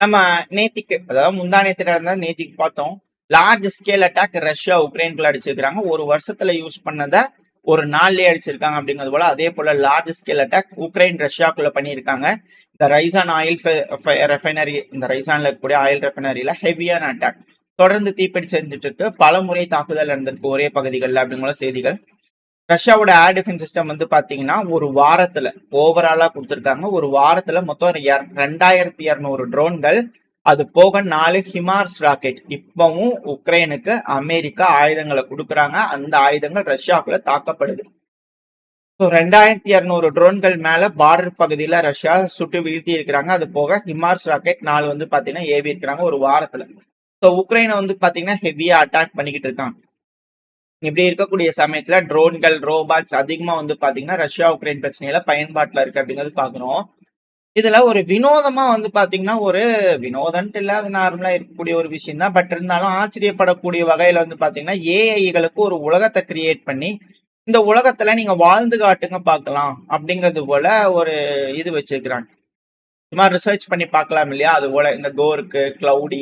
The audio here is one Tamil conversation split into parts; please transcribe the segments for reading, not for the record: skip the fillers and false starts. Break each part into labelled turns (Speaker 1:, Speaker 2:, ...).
Speaker 1: நம்ம நேத்திக்கு அதாவது முந்தா நேத்தில இருந்தா நேத்திக்கு பார்த்தோம். லார்ஜ் ஸ்கேல் அட்டாக் ரஷ்யா உக்ரைனுக்குள்ள அடிச்சிருக்காங்க. ஒரு வருஷத்துல யூஸ் பண்ணத ஒரு நாள்லயே அடிச்சிருக்காங்க அப்படிங்கிறது போல அதே போல லார்ஜ் ஸ்கேல் அட்டாக் உக்ரைன் ரஷ்யாக்குள்ள பண்ணியிருக்காங்க. இந்த ரைசான் ஆயில் ரெஃபைனரி இந்த ரைசான்ல இருக்கக்கூடிய ஆயில் ரெஃபைனரியில ஹெவியான அட்டாக் தொடர்ந்து தீப்பிடிச்சு செஞ்சுட்டு இருக்கு. பல முறை தாக்குதல் நடந்திருக்கு ஒரே பகுதிகளில் அப்படிங்கிற செய்திகள். ரஷ்யாவோட ஏர் டிஃபென்ஸ் சிஸ்டம் வந்து பாத்தீங்கன்னா ஒரு வாரத்துல ஓவராலா கொடுத்துருக்காங்க. ஒரு வாரத்துல மொத்தம் 2200 ட்ரோன்கள், அது போக 4 ஹிமார்ஸ் ராக்கெட் இப்பவும் உக்ரைனுக்கு அமெரிக்கா ஆயுதங்களை கொடுக்குறாங்க. அந்த ஆயுதங்கள் ரஷ்யாவுக்குள்ள தாக்கப்படுது. 2200 ட்ரோன்கள் மேல பார்டர் பகுதியில ரஷ்யா சுட்டு வீழ்த்தி இருக்கிறாங்க. அது போக ஹிமார்ஸ் ராக்கெட் 4 வந்து பாத்தீங்கன்னா ஏவி இருக்கிறாங்க ஒரு வாரத்துல. உக்ரைனை வந்து பாத்தீங்கன்னா ஹெவியா அட்டாக் பண்ணிக்கிட்டு இருக்காங்க. இப்படி இருக்கக்கூடிய சமயத்துல ட்ரோன்கள் ரோபாட்ஸ் அதிகமா வந்து பாத்தீங்கன்னா ரஷ்யா உக்ரைன் பிரச்சனையில பயன்பாட்டுல இருக்கு அப்படிங்கிறது பாக்குறோம். இதுல ஒரு வினோதமா வந்து பாத்தீங்கன்னா ஒரு வினோதன்ட்டு இல்ல, அது நார்மலா இருக்கக்கூடிய ஒரு விஷயம் தான். பட் இருந்தாலும் ஆச்சரியப்படக்கூடிய வகையில வந்து பாத்தீங்கன்னா ஏஐகளுக்கு ஒரு உலகத்தை கிரியேட் பண்ணி இந்த உலகத்துல நீங்க வாழ்ந்து காட்டுங்க பார்க்கலாம் அப்படிங்கிறது போல ஒரு இது வச்சிருக்கிறாங்க. சும்மா ரிசர்ச் பண்ணி பார்க்கலாம் இல்லையா? அது போல இந்த கோருக்கு கிளவுடி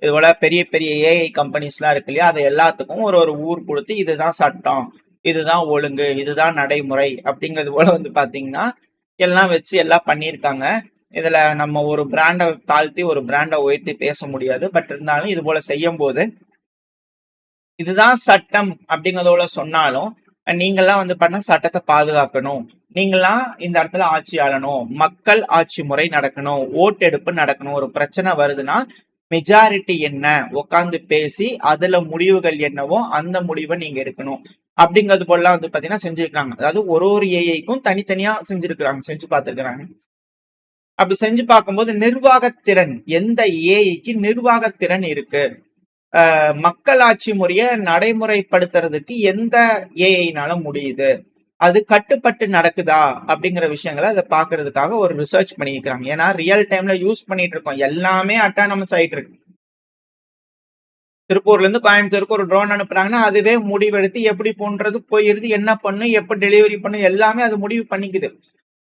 Speaker 1: இது போல பெரிய பெரிய ஏஐ கம்பெனிஸ்லாம் இருக்கு இல்லையா? அது எல்லாத்துக்கும் ஒரு ஒரு ஊர் கொடுத்து இதுதான் சட்டம், இதுதான் ஒழுங்கு, இதுதான் நடைமுறை அப்படிங்கிறது போல வந்து பாத்தீங்கன்னா எல்லாம் வச்சு எல்லாம் பண்ணியிருக்காங்க. இதுல நம்ம ஒரு பிராண்டை தாழ்த்தி ஒரு பிராண்டை உயர்த்தி பேச முடியாது. பட் இருந்தாலும் இது போல செய்யும் போது இதுதான் சட்டம் அப்படிங்கிறதோட சொன்னாலும் நீங்கெல்லாம் வந்து பண்ண சட்டத்தை பாதுகாக்கணும், நீங்களாம் இந்த இடத்துல ஆட்சி ஆளணும், மக்கள் ஆட்சி முறை நடக்கணும், ஓட்டெடுப்பு நடக்கணும். ஒரு பிரச்சனை வருதுன்னா மெஜாரிட்டி என்ன உட்காந்து பேசி அதுல முடிவுகள் என்னவோ அந்த முடிவை நீங்க எடுக்கணும் அப்படிங்கிறது போல வந்து பாத்தீங்கன்னா செஞ்சிருக்காங்க. அதாவது ஒரு ஒரு ஏஐக்கும் தனித்தனியா செஞ்சிருக்கிறாங்க, செஞ்சு பார்த்திருக்கிறாங்க. அப்படி செஞ்சு பார்க்கும்போது நிர்வாகத்திறன் எந்த ஏஐக்கு நிர்வாகத்திறன் இருக்கு, மக்களாட்சி முறையை நடைமுறைப்படுத்துறதுக்கு எந்த ஏஐனால முடியுது, அது கட்டுப்பட்டு நடக்குதா அப்படிங்கிற விஷயங்களை அதை பாக்குறதுக்காக ஒரு ரிசர்ச் பண்ணிக்கிறாங்க. ஏன்னா ரியல் டைம்ல யூஸ் பண்ணிட்டு இருக்கோம், எல்லாமே அட்டானமஸ் ஆயிட்டு இருக்கு. திருப்பூர்ல இருந்து கோயம்புத்தூருக்கு ஒரு ட்ரோன் அனுப்புறாங்கன்னா அதுவே முடிவெடுத்து எப்படி போன்றது போயிருது, என்ன பண்ணு, எப்ப டெலிவரி பண்ணு, எல்லாமே அது முடிவு பண்ணிக்குது.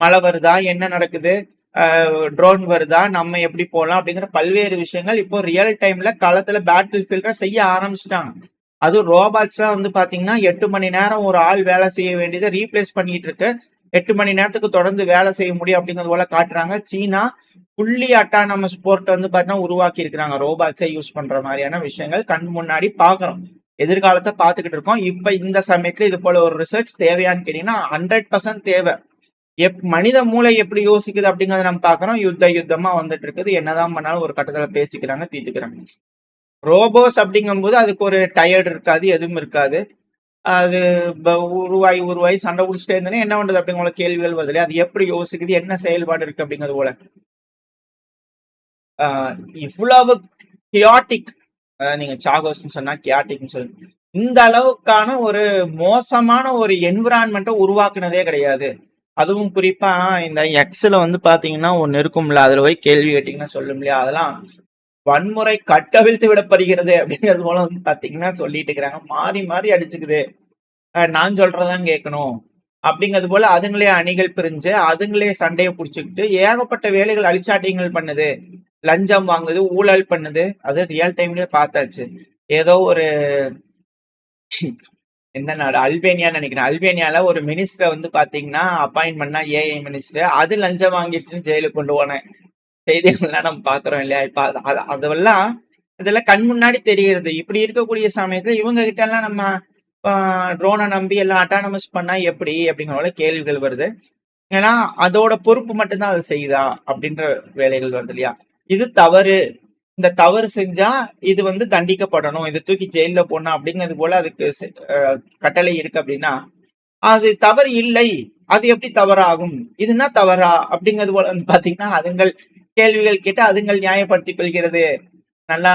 Speaker 1: மழை வருதா, என்ன நடக்குது, ட்ரோன் வருதா, நம்ம எப்படி போகலாம் அப்படிங்கிற பல்வேறு விஷயங்கள் இப்போ ரியல் டைம்ல களத்துல பேட்டில் ஃபீல்ட செய்ய ஆரம்பிச்சிட்டாங்க. அதுவும் ரோபாட்ஸ்லாம் வந்து பாத்தீங்கன்னா 8 மணி நேரம் ஒரு ஆள் வேலை செய்ய வேண்டியதை ரீப்ளேஸ் பண்ணிட்டு இருக்கு. 8 மணி நேரத்துக்கு தொடர்ந்து வேலை செய்ய முடியும் அப்படிங்கிறது போல காட்டுறாங்க. சீனா புள்ளி அட்டானமஸ் போர்ட் வந்து பாத்தீங்கன்னா உருவாக்கி இருக்கிறாங்க. ரோபாட்ஸை யூஸ் பண்ற மாதிரியான விஷயங்கள் கண் முன்னாடி பாக்குறோம், எதிர்காலத்தை பார்த்துக்கிட்டு இருக்கோம். இப்ப இந்த சமயத்துல இது போல ஒரு ரிசர்ச் தேவையான்னு கேட்டீங்கன்னா 100% தேவை. மனித மூளை எப்படி யோசிக்குது அப்படிங்கறத நம்ம பாக்குறோம். யுத்தமா வந்துட்டு இருக்குது. என்னதான் பண்ணாலும் ஒரு கட்டத்துல பேசிக்கிறாங்க, தீர்த்துக்கிறாங்க. ரோபோஸ் அப்படிங்கும்போது அதுக்கு ஒரு டயர்டு இருக்காது, எதுவும் இருக்காது. அது உருவாய் சண்டை பிடிச்சிட்டே இருந்தேன்னா என்ன பண்றது அப்படிங்கிற கேள்விகள் வருது. அது எப்படி யோசிக்குது, என்ன செயல்பாடு இருக்கு அப்படிங்கிறது போல இவ்வளவு கியாட்டிக், நீங்க சாகோஸ்ன்னு சொன்னா கியாட்டிக்னு சொல்லுங்க, இந்த அளவுக்கான ஒரு மோசமான ஒரு என்விரான்மெண்ட்டை உருவாக்குனதே கிடையாது. அதுவும் குறிப்பா இந்த எக்ஸ்ல வந்து பாத்தீங்கன்னா ஒண்ணு இருக்கும்ல, அதுல போய் கேள்வி கேட்டீங்கன்னா சொல்லும் இல்லையா, அதெல்லாம் வன்முறை கட்டவிழ்த்து விடப்படுகிறது அப்படிங்கிறது போல வந்து பாத்தீங்கன்னா சொல்லிட்டு இருக்கிறாங்க. மாறி மாறி அடிச்சுக்குது, நான் சொல்றதான் கேட்கணும் அப்படிங்கிறது போல அதுங்களே அணிகள் பிரிஞ்சு அதுங்களே சண்டையை புடிச்சுக்கிட்டு ஏகப்பட்ட வேலைகள் அழிச்சாட்டியங்கள் பண்ணுது, லஞ்சம் வாங்குது, ஊழல் பண்ணுது. அது ரியல் டைம்லயே பார்த்தாச்சு. ஏதோ ஒரு எந்த நாடு, அல்பேனியான்னு நினைக்கிறேன். அல்பேனியால ஒரு மினிஸ்டரை வந்து பாத்தீங்கன்னா அப்பாயின்ட் பண்ணா ஏஐ மினிஸ்டர், அது லஞ்சம் வாங்கிடுச்சுன்னு ஜெயிலுக்கு கொண்டு போனேன் செய்திகள்லாம் நம்ம பாக்குறோம் இல்லையா? இப்ப அதெல்லாம் இதெல்லாம் கண் முன்னாடி தெரிகிறது. இப்படி இருக்கக்கூடிய சமயத்துல இவங்க கிட்ட எல்லாம் நம்ம ட்ரோனை நம்பி எல்லாம் அட்டானமஸ் பண்ணா எப்படி அப்படிங்கிற கேள்விகள் வருது. ஏன்னா அதோட பொறுப்பு மட்டும்தான் அதை செய்யுதா அப்படின்ற வேலைகள் வருது இல்லையா? இது தவறு, இந்த தவறு செஞ்சா இது வந்து தண்டிக்கப்படணும், இது தூக்கி ஜெயில போடணும் அப்படிங்கிறது போல அதுக்கு கட்டளை இருக்கு. அப்படின்னா அது தவறு இல்லை, அது எப்படி தவறாகும், இதுனா தவறா அப்படிங்கிறது போல வந்து பாத்தீங்கன்னா அதுங்கள் கேள்விகள் கேட்டு அதுங்கள் நியாயப்படுத்திக் கொள்கிறது, நல்லா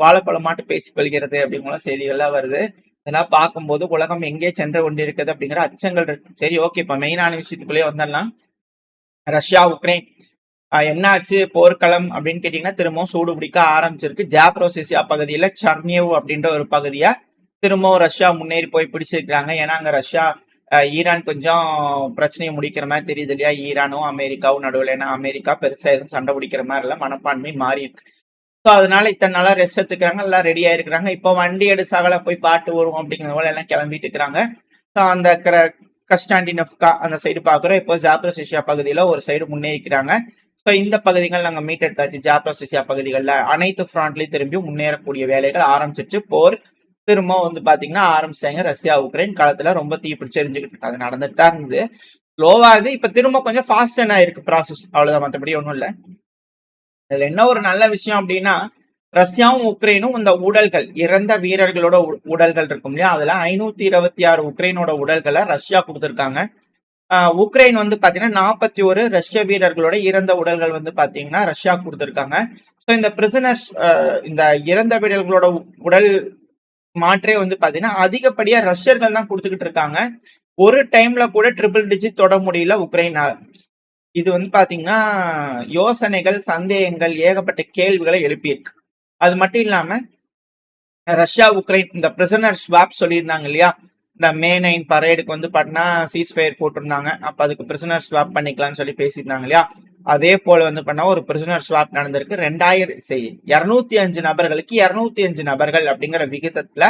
Speaker 1: வாழைப்பழமாட்டு பேசிக் கொள்கிறது அப்படிங்கிற செய்திகள்லாம் வருது. இதெல்லாம் பார்க்கும்போது உலகம் எங்கே சென்று கொண்டிருக்குது அப்படிங்கிற அச்சங்கள் இருக்கு. சரி, ஓகே, இப்ப மெயினான விஷயத்துக்குள்ளேயே வந்துடலாம். ரஷ்யா உக்ரைன் என்னாச்சு போர்க்களம் அப்படின்னு கேட்டீங்கன்னா திரும்பவும் சூடு பிடிக்க ஆரம்பிச்சிருக்கு. ஜாப்ரோசிசியா பகுதியில சர்னியவ் அப்படின்ற ஒரு பகுதியா திரும்பவும் ரஷ்யா முன்னேறி போய் பிடிச்சிருக்காங்க. ஏன்னா அங்க ரஷ்யா ஈரான் கொஞ்சம் பிரச்சனையை முடிக்கிற மாதிரி தெரியுது இல்லையா? ஈரானும் அமெரிக்காவும் நடுவில். ஏன்னா அமெரிக்கா பெருசா எதுவும் சண்டை பிடிக்கிற மாதிரி இல்லை, மனப்பான்மை மாறி இருக்கு. ஸோ அதனால இத்தனை நாளா ரெஸ்ட் எடுத்துக்கிறாங்க, எல்லாம் ரெடி ஆயிருக்கிறாங்க. இப்போ வண்டி எடு சகல போய் பாட்டு வருவோம் அப்படிங்கிற போல எல்லாம் கிளம்பிட்டு இருக்கிறாங்க. ஸோ அந்த கஸ்டாண்டினோவ்கா அந்த சைடு பார்க்குறோம். இப்போ ஜாப்ரோசியா பகுதியில் ஒரு சைடு முன்னேறிக்கிறாங்க. ஸோ இந்த பகுதிகள் நாங்கள் மீட் எடுத்தாச்சு. ஜாப்ரோசியா பகுதிகளில் அனைத்து ஃப்ரண்ட்லையும் திரும்பி முன்னேறக்கூடிய வேலைகள் ஆரம்பிச்சிருச்சு. போர் திரும்ப வந்து பாத்தீங்கன்னா ஆரம்பிச்சாங்க. ரஷ்யா உக்ரைன் காலத்துல ரொம்ப தீ பிடிச்சு எரிஞ்சுக்கிட்டு அது நடந்துட்டு தான் இருந்தது. ஸ்லோவாகுது. இப்ப திரும்ப கொஞ்சம் ஃபாஸ்டா இருக்கு ப்ராசஸ். அவ்வளவுதான், மற்றபடி ஒன்றும் இல்லை. இதுல என்ன ஒரு நல்ல விஷயம் அப்படின்னா, ரஷ்யாவும் உக்ரைனும் இந்த உடல்கள், இறந்த வீரர்களோட உடல்கள் இருக்கும் இல்லையா, அதுல 526 உக்ரைனோட உடல்களை ரஷ்யா கொடுத்துருக்காங்க. உக்ரைன் வந்து பாத்தீங்கன்னா 41 ரஷ்ய வீரர்களோட இறந்த உடல்கள் வந்து பாத்தீங்கன்னா ரஷ்யா கொடுத்துருக்காங்க. ஸோ இந்த பிரிசனர்ஸ், இந்த இறந்த வீரர்களோட உடல் மாற்றே வந்து பாத்தீங்கன்னா அதிகப்படியா ரஷ்யர்கள் தான் கொடுத்துக்கிட்டு இருக்காங்க. ஒரு டைம்ல கூட ட்ரிபிள் டிஜிட் தொட முடியல உக்ரைனால. இது வந்து பாத்தீங்கன்னா யோசனைகள், சந்தேகங்கள், ஏகப்பட்ட கேள்விகளை எழுப்பியிருக்கு. அது மட்டும் இல்லாம ரஷ்யா உக்ரைன் இந்த பிரிசனர் ஸ்வாப் சொல்லியிருந்தாங்க இல்லையா, இந்த மே 9 பரேடுக்கு வந்து பாத்தீங்கன்னா சீஸ்ஃபயர் போட்டிருந்தாங்க. அப்ப அதுக்கு பிரிசனர் ஸ்வாப் பண்ணிக்கலாம்னு சொல்லி பேசியிருந்தாங்க இல்லையா, அதே போல வந்து பண்ணா ஒரு பிரிசனர் ஸ்வாப் நடந்திருக்கு. 205 நபர்களுக்கு 205 நபர்கள் அப்படிங்கிற விகிதத்துல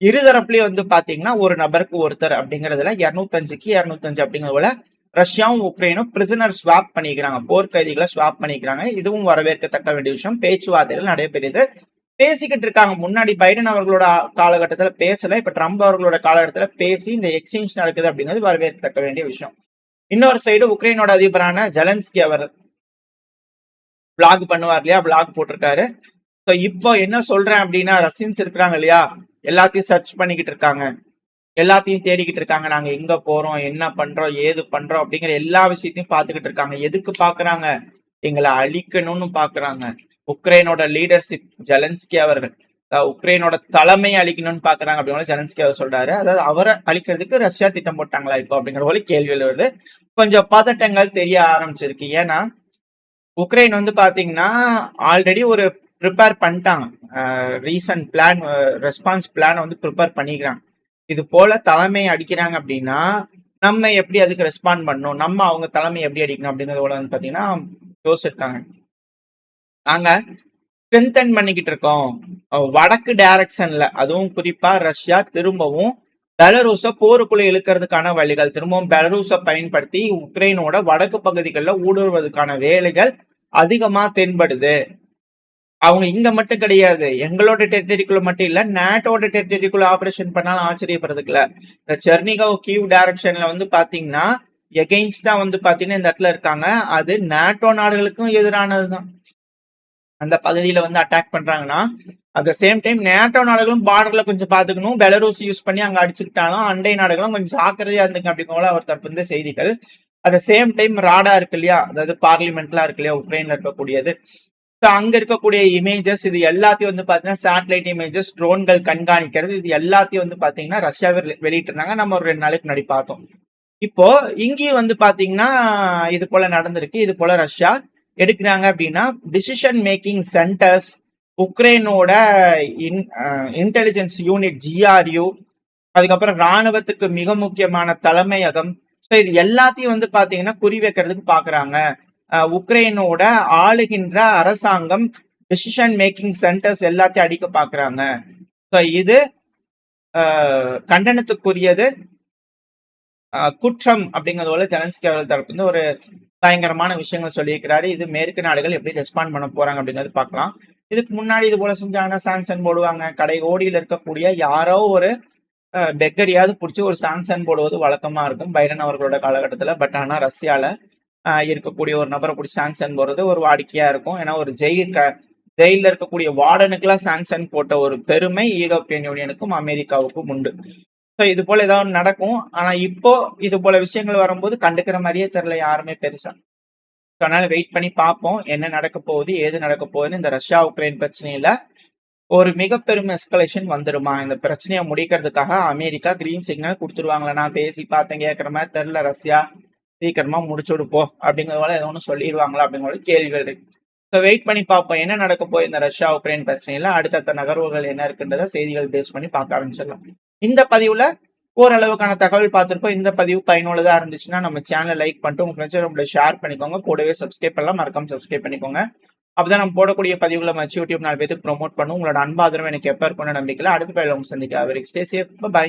Speaker 1: இருதரப்புலயும் வந்து பாத்தீங்கன்னா ஒரு நபருக்கு ஒருத்தர் அப்படிங்கறதுல 205க்கு 205 அப்படிங்கிறதுல ரஷ்யாவும் உக்ரைனும் பிரிசனர் ஸ்வாப் பண்ணிக்கிறாங்க, போர்க்கைதிகளை ஸ்வாப் பண்ணிக்கிறாங்க. இதுவும் வரவேற்கத்தக்க வேண்டிய விஷயம். பேச்சுவார்த்தைகள் நடைபெறுது, பேசிக்கிட்டு இருக்காங்க. முன்னாடி பைடன் அவர்களோட காலகட்டத்துல பேசல, இப்ப ட்ரம்ப் அவர்களோட காலகட்டத்துல பேசி இந்த எக்ஸ்சேஞ்ச் நடக்குது அப்படிங்கிறது வரவேற்கத்தக்க வேண்டிய விஷயம். இன்னொரு சைடு உக்ரைனோட அதிபரான ஜெலன்ஸ்கி அவர் பிளாக் பண்ணுவார் இல்லையா, பிளாக் போட்டிருக்காரு. ஸோ இப்போ என்ன சொல்றேன் அப்படின்னா, ரஷ்யன்ஸ் இருக்கிறாங்க இல்லையா, எல்லாத்தையும் சர்ச் பண்ணிக்கிட்டு இருக்காங்க, எல்லாத்தையும் தேடிக்கிட்டு இருக்காங்க. நாங்க எங்க போறோம், என்ன பண்றோம், ஏது பண்றோம் அப்படிங்கிற எல்லா விஷயத்தையும் பார்த்துக்கிட்டு இருக்காங்க. எதுக்கு பாக்குறாங்க? எங்களை அழிக்கணும்னு பாக்குறாங்க. உக்ரைனோட லீடர்ஷிப் ஜெலன்ஸ்கி அவர்கள், உக்ரைனோட தலைமை அழிக்கணும்னு பாக்குறாங்க அப்படின்னு ஜெலன்ஸ்கி அவர் சொல்றாரு. அதாவது அவரை அழிக்கிறதுக்கு ரஷ்யா திட்டம் போட்டாங்களா இப்போ அப்படிங்கிற போல கேள்விகள் வருது. கொஞ்சம் பதட்டங்கள் தெரிய ஆரம்பிச்சிருக்கு. ஏன்னா உக்ரைன் வந்து பாத்தீங்கன்னா ஆல்ரெடி ஒரு ப்ரிப்பேர் பண்ணிட்டாங்க, ரீசன்ட் பிளான், ரெஸ்பான்ஸ் பிளான் வந்து ப்ரிப்பேர் பண்ணிக்கிறாங்க. இது போல தலைமை அடிக்கிறாங்க அப்படின்னா நம்ம எப்படி அதுக்கு ரெஸ்பாண்ட் பண்ணணும், நம்ம அவங்க தலைமை எப்படி அடிக்கணும் அப்படிங்கறத வந்து பாத்தீங்கன்னா யோசிச்சிருக்காங்க. நாங்க ஸ்ட்ரென்தன் பண்ணிக்கிட்டு இருக்கோம் வடக்கு டைரக்ஷன்ல, அதுவும் குறிப்பா ரஷ்யா திரும்பவும் பெலரூஸ போருக்குள்ள இழுக்கிறதுக்கான வழிகள், திரும்பவும் பெலரூஸை பயன்படுத்தி உக்ரைனோட வடக்கு பகுதிகளில் ஊடுருவதற்கான வேலைகள் அதிகமா தென்படுது. அவங்க இங்க மட்டும் கிடையாது, எங்களோட டெரிட்டரிக்குள்ள மட்டும் இல்ல, நேட்டோட டெரிட்டரிக்குள்ள ஆபரேஷன் பண்ணாலும் ஆச்சரியப்படுறதுக்கு இல்ல. இந்த செர்னிகவ் கீவ் டைரக்ஷன்ல வந்து பாத்தீங்கன்னா எகெயின்ஸ்டா வந்து பாத்தீங்கன்னா இந்த இடத்துல இருக்காங்க. அது நேட்டோ நாடுகளுக்கும் எதிரானதுதான். அந்த பகுதியில வந்து அட்டாக் பண்றாங்கன்னா at the same time NATO நாடுகளும் பார்டர்ல கொஞ்சம் பாத்துக்கணும். பெலரூஸ் யூஸ் பண்ணி அங்க அடிச்சுக்கிட்டாலும் அண்டை நாடுகளும் கொஞ்சம் ஜாக்கிரதையா இருந்துங்க அப்படிங்கிற அவர் தரப்பு செய்திகள். At the same time Rada இருக்கு இல்லையா, அதாவது பார்லிமெண்ட்லாம் இருக்கு இல்லையா உக்ரைன்ல இருக்கக்கூடியது, அங்க இருக்கக்கூடிய இமேஜஸ், இது எல்லாத்தையும் வந்து பாத்தீங்கன்னா சேட்டலைட் இமேஜஸ், ட்ரோன்கள் கண்காணிக்கிறது, இது எல்லாத்தையும் வந்து பாத்தீங்கன்னா ரஷ்யாவே வெளியிட்டு இருந்தாங்க. நம்ம ஒரு 2 நாளைக்கு முன்னாடி பார்த்தோம். இப்போ இங்கேயும் வந்து பாத்தீங்கன்னா இது போல நடந்திருக்கு. இது போல ரஷ்யா எடுக்கிறாங்க அப்படின்னா டிசிஷன் மேக்கிங் சென்டர்ஸ், உக்ரைனோட இன்டெலிஜென்ஸ் யூனிட் GRU, அதுக்கப்புறம் ராணுவத்துக்கு மிக முக்கியமான தலைமையகம், ஸோ இது எல்லாத்தையும் வந்து பாத்தீங்கன்னா குறி வைக்கிறதுக்கு பாக்குறாங்க. உக்ரைனோட ஆளுகின்ற அரசாங்கம் டிசிஷன் மேக்கிங் சென்டர்ஸ் எல்லாத்தையும் அடிக்க பாக்குறாங்க. ஸோ இது கண்டனத்துக்குரியது, குற்றம் அப்படிங்கிறதோட ஜெலன்ஸ்கி அவர்கள் தரப்பு ஒரு பயங்கரமான விஷயங்கள் சொல்லியிருக்கிறாரு. இது மேற்கு நாடுகள் எப்படி ரெஸ்பாண்ட் பண்ண போறாங்க அப்படிங்கிறது பார்க்கலாம். இதுக்கு முன்னாடி இது போல செஞ்சாங்கன்னா சாங்ஷன் போடுவாங்க. கடை ஓடியில் இருக்கக்கூடிய யாரோ ஒரு பெக்கரியாவது பிடிச்சி ஒரு சாங்ஷன் போடுவது வழக்கமா இருக்கும் பைடன் அவர்களோட காலகட்டத்தில். பட் ஆனால் ரஷ்யால இருக்கக்கூடிய ஒரு நபரை பிடிச்சி சாங்ஷன் போடுறது ஒரு வாடிக்கையா இருக்கும். ஏன்னா ஒரு ஜெயில இருக்கக்கூடிய வார்டனுக்கெல்லாம் சாங்ஷன் போட்ட ஒரு பெருமை யூரோப்பியன் யூனியனுக்கும் அமெரிக்காவுக்கும் உண்டு. ஸோ இது போல ஏதாவது நடக்கும். ஆனா இப்போ இது போல விஷயங்கள் வரும்போது கண்டுக்கிற மாதிரியே தெரியல யாருமே பெருசா. அதனால வெயிட் பண்ணி பார்ப்போம் என்ன நடக்க போகுது, ஏது நடக்க போகுதுன்னு. இந்த ரஷ்யா உக்ரைன் பிரச்சனையில ஒரு மிக பெரும் எஸ்கலேஷன் வந்துருமா? இந்த பிரச்சனையை முடிக்கிறதுக்காக அமெரிக்கா கிரீன் சிக்னல் கொடுத்துருவாங்களா? நான் பேசி பார்த்தேன், கேட்கற மாதிரி தெரியல. ரஷ்யா சீக்கிரமா முடிச்சுடுப்போம் அப்படிங்கிறதால ஏதோ ஒன்று சொல்லிடுவாங்களா அப்படிங்கிற கேள்விகள் இருக்கு. ஸோ வெயிட் பண்ணி பார்ப்போம் என்ன நடக்க போகுது இந்த ரஷ்யா உக்ரைன் பிரச்சனையில. அடுத்தடுத்த நகர்வுகள் என்ன இருக்குன்றத செய்திகள் பேஸ் பண்ணி பார்க்க ஆரம்பிச்சிடலாம். இந்த பதிவுல ஓரளவுக்கான தகவல் பார்த்திருப்போம். இந்த பதிவு பயனுள்ளதா இருந்துச்சுன்னா நம்ம சேனலை லைக் பண்ணிட்டு உங்க ஃப்ரெண்ட்ஸ் ஷேர் பண்ணிக்கோங்க. கூடவே சப்ஸ்கிரைப் பண்ணலாம். மறக்காம சப்ஸ்கிரைப் பண்ணிக்கோங்க. அப்பதான் நம்ம போடக்கூடிய பதிவுகளை மச்சு யூடியூப் 4 பேருக்கு ப்ரோமோட் பண்ணும். உங்களோட அன்பு ஆதரவு எனக்கு எப்ப இருக்கும்னு நம்பிக்கையில அடுத்த பதிவுல உங்களை சந்திக்கிறேன். Stay safe. பை.